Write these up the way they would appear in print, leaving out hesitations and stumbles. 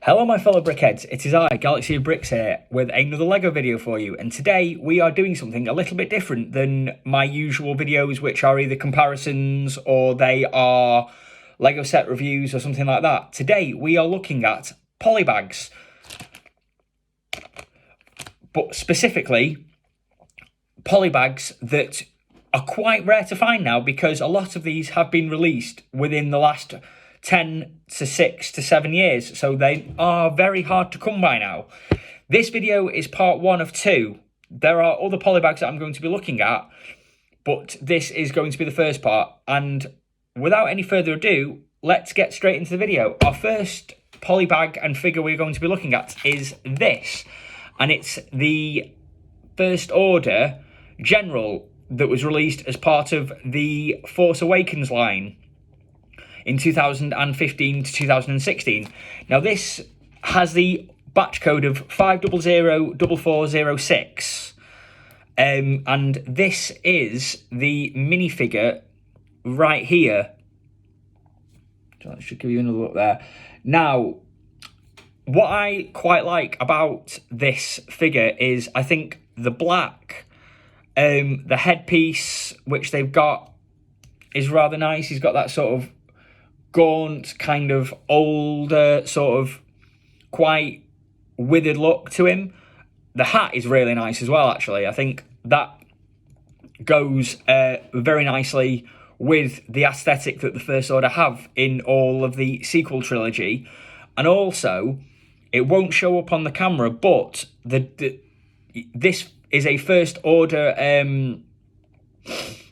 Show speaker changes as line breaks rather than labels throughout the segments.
Hello my fellow Brickheads, it is I, Galaxy of Bricks here, with another LEGO video for you, and today we are doing something a little bit different than my usual videos, which are either comparisons or they are LEGO set reviews or something like that. Today we are looking at polybags, but specifically polybags that are quite rare to find now because a lot of these have been released within the last 10 to 6 to 7 years, so they are very hard to come by now. This video is part one of two. There are other polybags that I'm going to be looking at, but this is going to be the first part. And without any further ado, let's get straight into the video. Our first polybag and figure we're going to be looking at is this, and it's the First Order General that was released as part of the Force Awakens line in 2015 to 2016. Now this has the batch code of 5004406, and this is the minifigure right here. So that should give you another look there. Now, what I quite like about this figure is I think the black, the headpiece which they've got is rather nice. He's got that sort of gaunt, kind of older, sort of quite withered look to him. The hat is really nice as well, actually. I think that goes very nicely with the aesthetic that the First Order have in all of the sequel trilogy. And also, it won't show up on the camera, but this is a First Order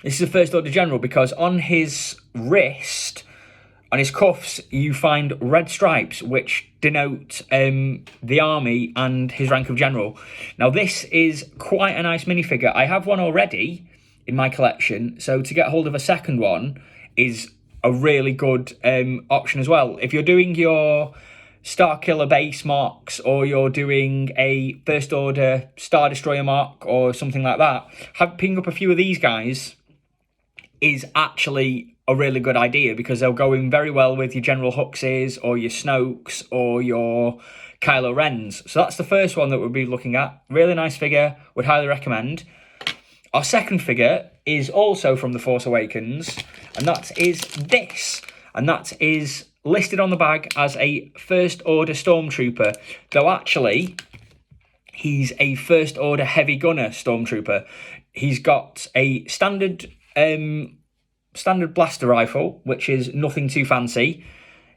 this is a First Order General, because on his wrist, on his cuffs, you find red stripes, which denote the army and his rank of general. Now, this is quite a nice minifigure. I have one already in my collection, so to get hold of a second one is a really good option as well. If you're doing your Star Killer base marks, or you're doing a First Order Star Destroyer mark or something like that, picking up a few of these guys is actually a really good idea, because they'll go in very well with your General Huxes or your Snokes or your Kylo Rens. So that's the first one that we'll be looking at. Really nice figure, would highly recommend. Our second figure is also from The Force Awakens, and that is this. And that is listed on the bag as a First Order Stormtrooper, though actually he's a First Order Heavy Gunner Stormtrooper. He's got a standard blaster rifle, which is nothing too fancy.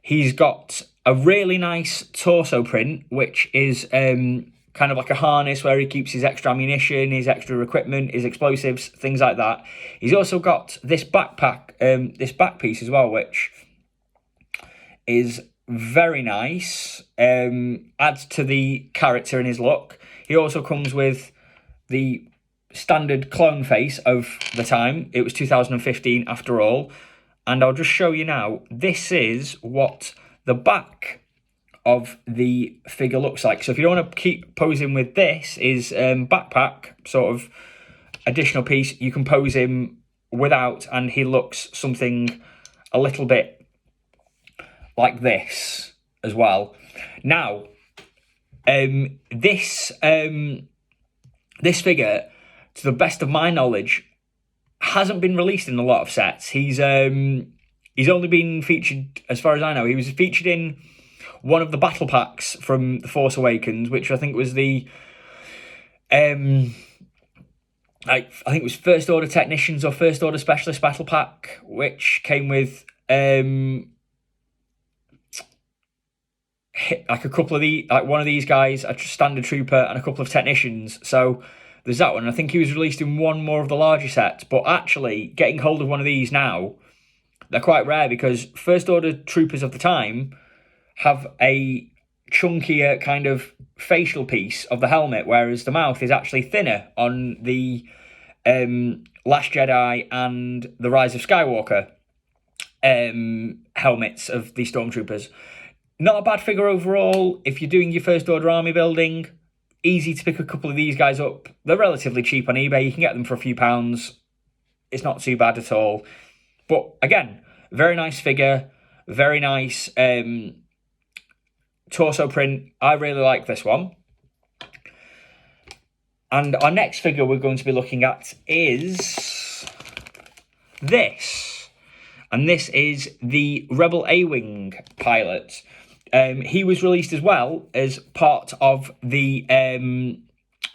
He's got a really nice torso print, which is kind of like a harness where he keeps his extra ammunition, his extra equipment, his explosives, things like that. He's also got this backpack, this back piece as well, which is very nice, adds to the character and his look. He also comes with the standard clone face of the time. It was 2015 after all, and I'll just show you now. This is what the back of the figure looks like. So if you don't want to keep posing with this, is backpack sort of additional piece, you can pose him without, and he looks something a little bit like this as well. Now, this figure, to the best of my knowledge, hasn't been released in a lot of sets. He's only been featured, as far as I know, he was featured in one of the battle packs from The Force Awakens, which I think was the I think it was First Order Technicians or First Order Specialist Battle Pack, which came with like a couple of one of these guys, a standard trooper, and a couple of technicians. So there's that one. I think he was released in one more of the larger sets, but actually getting hold of one of these now, they're quite rare, because First Order troopers of the time have a chunkier kind of facial piece of the helmet, whereas the mouth is actually thinner on the Last Jedi and the Rise of Skywalker helmets of the Stormtroopers. Not a bad figure overall. If you're doing your First Order army building, easy to pick a couple of these guys up. They're relatively cheap on eBay. You can get them for a few pounds. It's not too bad at all. But again, very nice figure. Very nice torso print. I really like this one. And our next figure we're going to be looking at is this. And this is the Rebel Awing pilot. He was released as well as part of the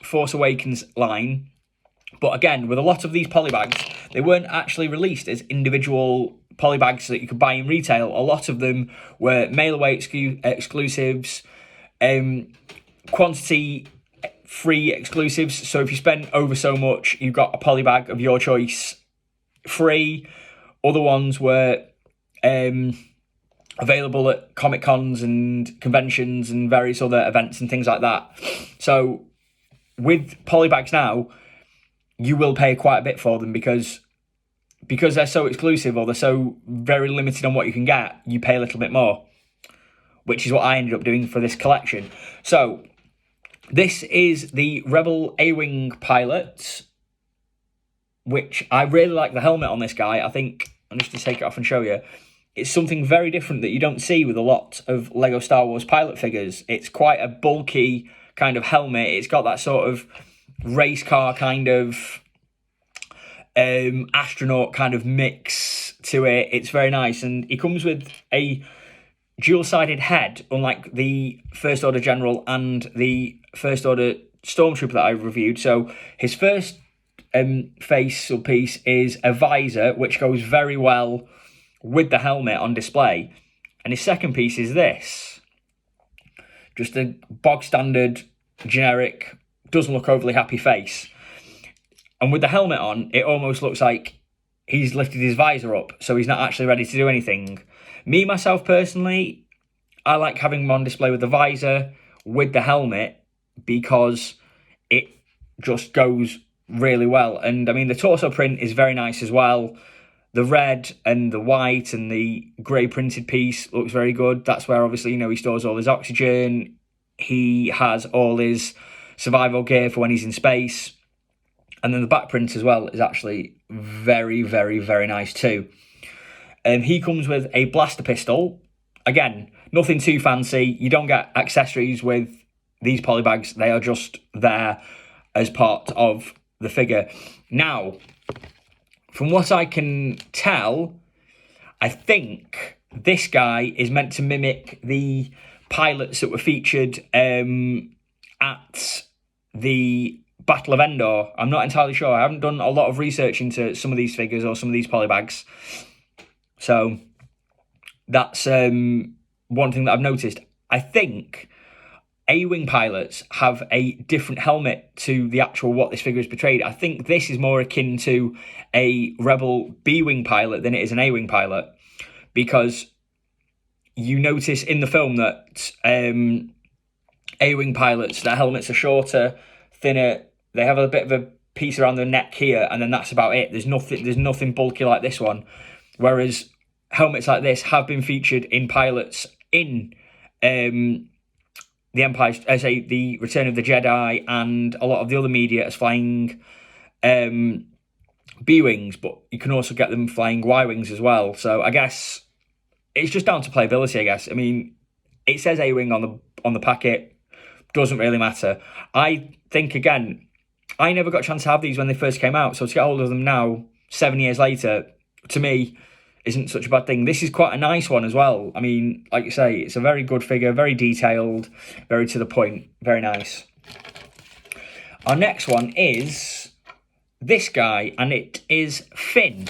Force Awakens line. But again, with a lot of these polybags, they weren't actually released as individual polybags that you could buy in retail. A lot of them were mail-away exclusives, quantity-free exclusives. So if you spent over so much, you got a polybag of your choice free. Other ones were available at Comic Cons and conventions and various other events and things like that. So with polybags now, you will pay quite a bit for them because they're so exclusive or they're so very limited on what you can get, you pay a little bit more, which is what I ended up doing for this collection. So this is the Rebel Awing pilot, which I really like the helmet on this guy. I think, I'm just to take it off and show you, it's something very different that you don't see with a lot of Lego Star Wars pilot figures. It's quite a bulky kind of helmet. It's got that sort of race car kind of astronaut kind of mix to it. It's very nice, and he comes with a dual-sided head, unlike the First Order General and the First Order Stormtrooper that I reviewed. So his first facial piece is a visor, which goes very well with the helmet on display, and his second piece is this, just a bog standard generic, doesn't look overly happy face. And with the helmet on, it almost looks like he's lifted his visor up, so he's not actually ready to do anything. Me, myself, personally, I like having him on display with the visor, with the helmet, because it just goes really well. And, I mean, the torso print is very nice as well. The red and the white and the grey printed piece looks very good. That's where, obviously, he stores all his oxygen. He has all his survival gear for when he's in space. And then the back print as well is actually very, very, very nice too. He comes with a blaster pistol. Again, nothing too fancy. You don't get accessories with these polybags. They are just there as part of the figure. Now, from what I can tell, I think this guy is meant to mimic the pilots that were featured at the Battle of Endor. I'm not entirely sure. I haven't done a lot of research into some of these figures or some of these polybags. So that's one thing that I've noticed. I think A-Wing pilots have a different helmet to the actual what this figure is portrayed. I think this is more akin to a Rebel B-Wing pilot than it is an A-Wing pilot, because you notice in the film that A-Wing pilots, their helmets are shorter, thinner. They have a bit of a piece around their neck here, and then that's about it. There's nothing bulky like this one. Whereas helmets like this have been featured in pilots in the Empire, the Return of the Jedi, and a lot of the other media as flying B-Wings, but you can also get them flying Y-Wings as well. So I guess it's just down to playability, I guess. I mean, it says A-Wing on the packet, doesn't really matter. I think, again, I never got a chance to have these when they first came out, so to get hold of them now, 7 years later, to me, isn't such a bad thing. This is quite a nice one as well. I mean, like you say, it's a very good figure, very detailed, very to the point, very nice. Our next one is this guy, and it is Finn,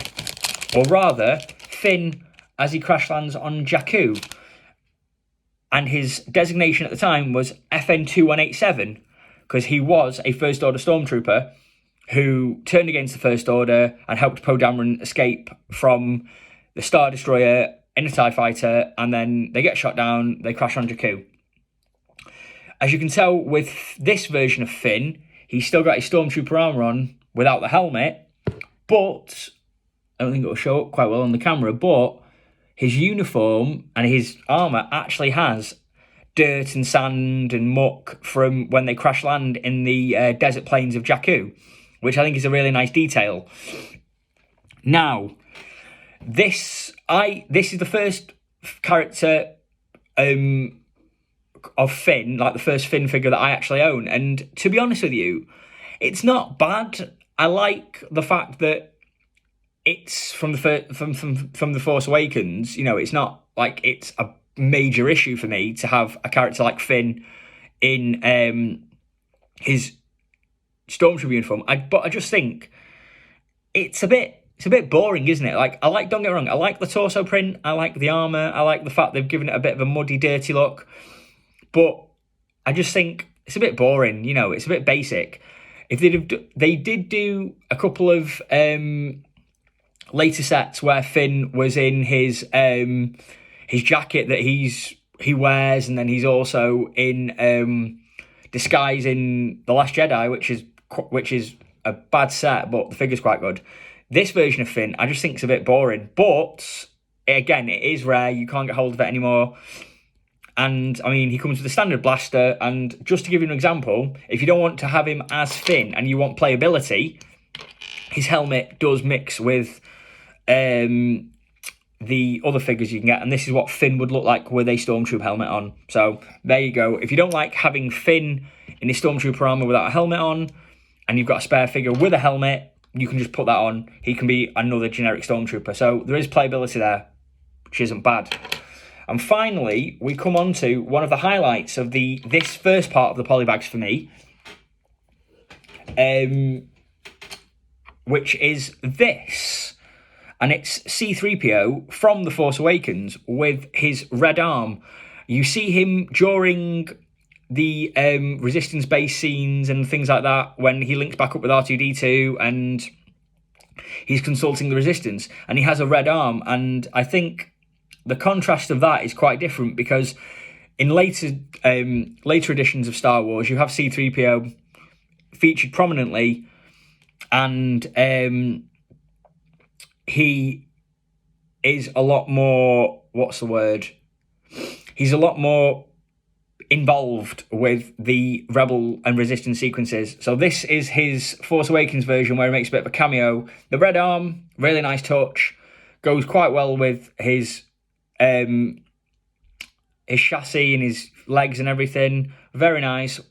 or rather, Finn as he crash lands on Jakku. And his designation at the time was FN2187, because he was a First Order Stormtrooper who turned against the First Order and helped Poe Dameron escape from the Star Destroyer in a TIE Fighter, and then they get shot down, they crash on Jakku. As you can tell with this version of Finn, he's still got his Stormtrooper armour on without the helmet, but I don't think it will show up quite well on the camera, but his uniform and his armour actually has dirt and sand and muck from when they crash land in the desert plains of Jakku, which I think is a really nice detail. Now, this is the first character of Finn, like the first Finn figure that I actually own. And to be honest with you, it's not bad. I like the fact that it's from the Force Awakens. You know, it's not like it's a major issue for me to have a character like Finn in his Stormtrooper uniform. But I just think it's a bit boring, isn't it? Like, don't get me wrong, I like the torso print, I like the armor, I like the fact they've given it a bit of a muddy, dirty look, but I just think it's a bit boring. You know, it's a bit basic. If they did do a couple of later sets where Finn was in his jacket that he wears, and then he's also in disguise in The Last Jedi, which is a bad set, but the figure's quite good. This version of Finn, I just think it's a bit boring. But again, it is rare. You can't get hold of it anymore. And I mean, he comes with a standard blaster. And just to give you an example, if you don't want to have him as Finn and you want playability, his helmet does mix with the other figures you can get. And this is what Finn would look like with a Stormtrooper helmet on. So there you go. If you don't like having Finn in his Stormtrooper armor without a helmet on, and you've got a spare figure with a helmet, you can just put that on. He can be another generic Stormtrooper. So there is playability there, which isn't bad. And finally, we come on to one of the highlights of this first part of the polybags for me, which is this. And it's C-3PO from The Force Awakens with his red arm. You see him during the Resistance base scenes and things like that when he links back up with R2-D2 and he's consulting the Resistance, and he has a red arm. And I think the contrast of that is quite different, because in later editions of Star Wars, you have C-3PO featured prominently, and he is a lot more, he's a lot more involved with the Rebel and Resistance sequences. So this is his Force Awakens version, where he makes a bit of a cameo. The red arm, really nice touch, goes quite well with his chassis and his legs and everything. Very nice.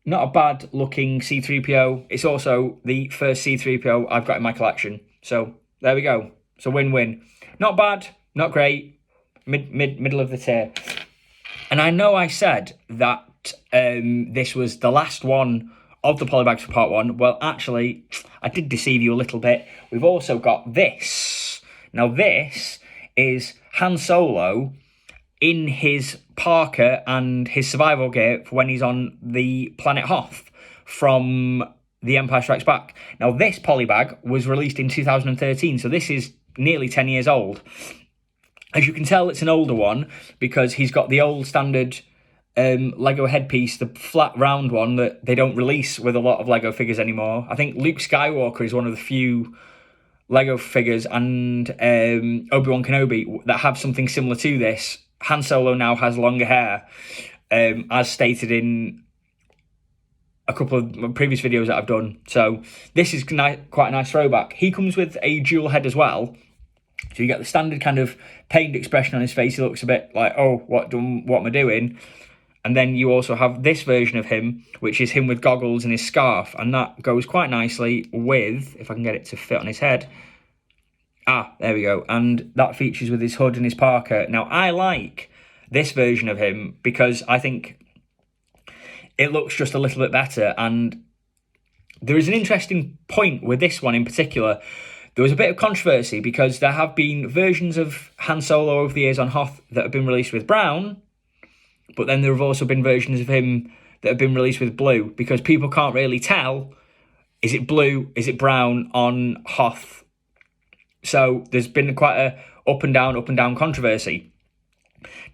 Not a bad looking C-3PO. It's also the first C-3PO I've got in my collection. So there we go. It's a win-win. Not bad, not great, middle of the tier. And I know I said that this was the last one of the polybags for part one. Well, actually, I did deceive you a little bit. We've also got this. Now, this is Han Solo in his parka and his survival gear for when he's on the planet Hoth from The Empire Strikes Back. Now, this polybag was released in 2013, so this is nearly 10 years old. As you can tell, it's an older one because he's got the old standard Lego headpiece, the flat round one that they don't release with a lot of Lego figures anymore. I think Luke Skywalker is one of the few Lego figures, and Obi-Wan Kenobi, that have something similar to this. Han Solo now has longer hair, as stated in a couple of previous videos that I've done. So this is quite a nice throwback. He comes with a dual head as well. So you get the standard kind of pained expression on his face. He looks a bit like, oh, what am I doing? And then you also have this version of him, which is him with goggles and his scarf. And that goes quite nicely with, if I can get it to fit on his head. There we go. And that features with his hood and his parka. Now, I like this version of him because I think it looks just a little bit better. And there is an interesting point with this one in particular. There was a bit of controversy because there have been versions of Han Solo over the years on Hoth that have been released with brown, but then there have also been versions of him that have been released with blue, because people can't really tell, is it blue, is it brown on Hoth? So there's been quite a up and down controversy.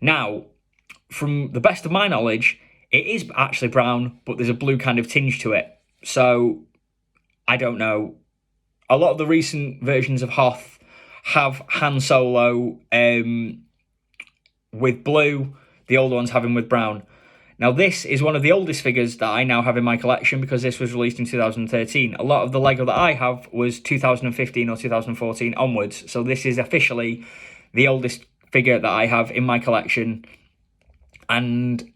Now, from the best of my knowledge, it is actually brown, but there's a blue kind of tinge to it. So I don't know. A lot of the recent versions of Hoth have Han Solo with blue. The older ones have him with brown. Now, this is one of the oldest figures that I now have in my collection because this was released in 2013. A lot of the Lego that I have was 2015 or 2014 onwards. So this is officially the oldest figure that I have in my collection. And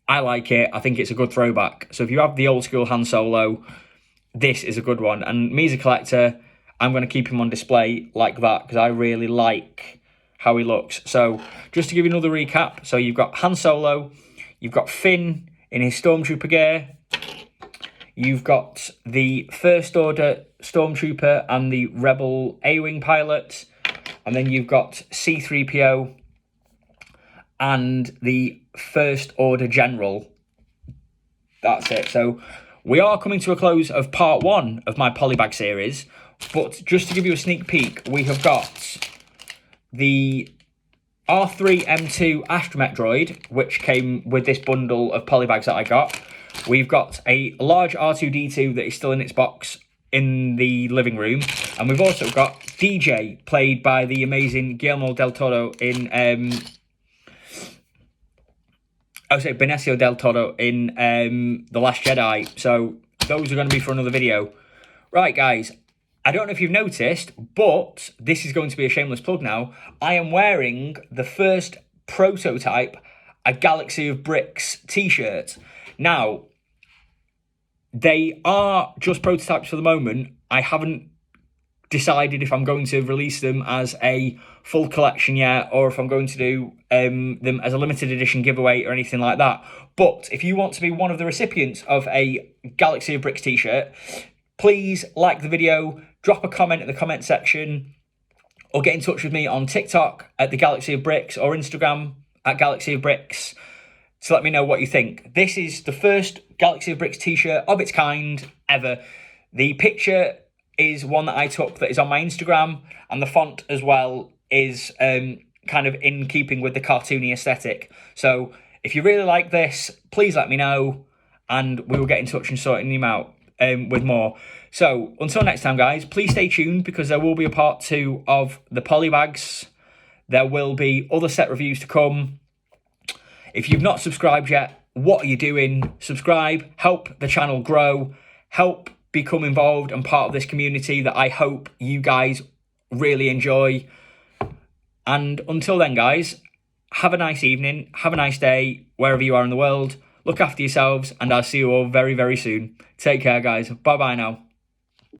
I like it. I think it's a good throwback. So if you have the old school Han Solo, this is a good one. And me as a collector, I'm going to keep him on display like that because I really like how he looks. So just to give you another recap. So you've got Han Solo, you've got Finn in his Stormtrooper gear, you've got the First Order Stormtrooper and the Rebel A-Wing pilot, and then you've got C-3PO and the First Order General. That's it. So we are coming to a close of part 1 of my Polybag series, but just to give you a sneak peek, we have got the R3-M2 Astromech droid, which came with this bundle of polybags that I got. We've got a large R2-D2 that is still in its box in the living room, and we've also got DJ, played by the amazing Guillermo del Toro in Benicio del Toro in The Last Jedi. So those are going to be for another video. Right, guys, I don't know if you've noticed, but this is going to be a shameless plug now. I am wearing the first prototype, a Galaxy of Bricks t-shirt. Now, they are just prototypes for the moment. I haven't decided if I'm going to release them as a full collection yet, or if I'm going to do them as a limited edition giveaway or anything like that. But if you want to be one of the recipients of a Galaxy of Bricks t-shirt, please like the video, drop a comment in the comment section, or get in touch with me on TikTok at the Galaxy of Bricks or Instagram at Galaxy of Bricks to let me know what you think. This is the first Galaxy of Bricks t-shirt of its kind ever. The picture is one that I took that is on my Instagram, and the font as well is kind of in keeping with the cartoony aesthetic. So if you really like this, please let me know, and we will get in touch and sorting them out with more. So until next time, guys, please stay tuned because there will be a part 2 of the polybags. There will be other set reviews to come. If you've not subscribed yet, what are you doing? Subscribe, help the channel grow, help become involved and part of this community that I hope you guys really enjoy. And until then, guys, have a nice evening, have a nice day, wherever you are in the world. Look after yourselves, and I'll see you all very, very soon. Take care, guys. Bye-bye now.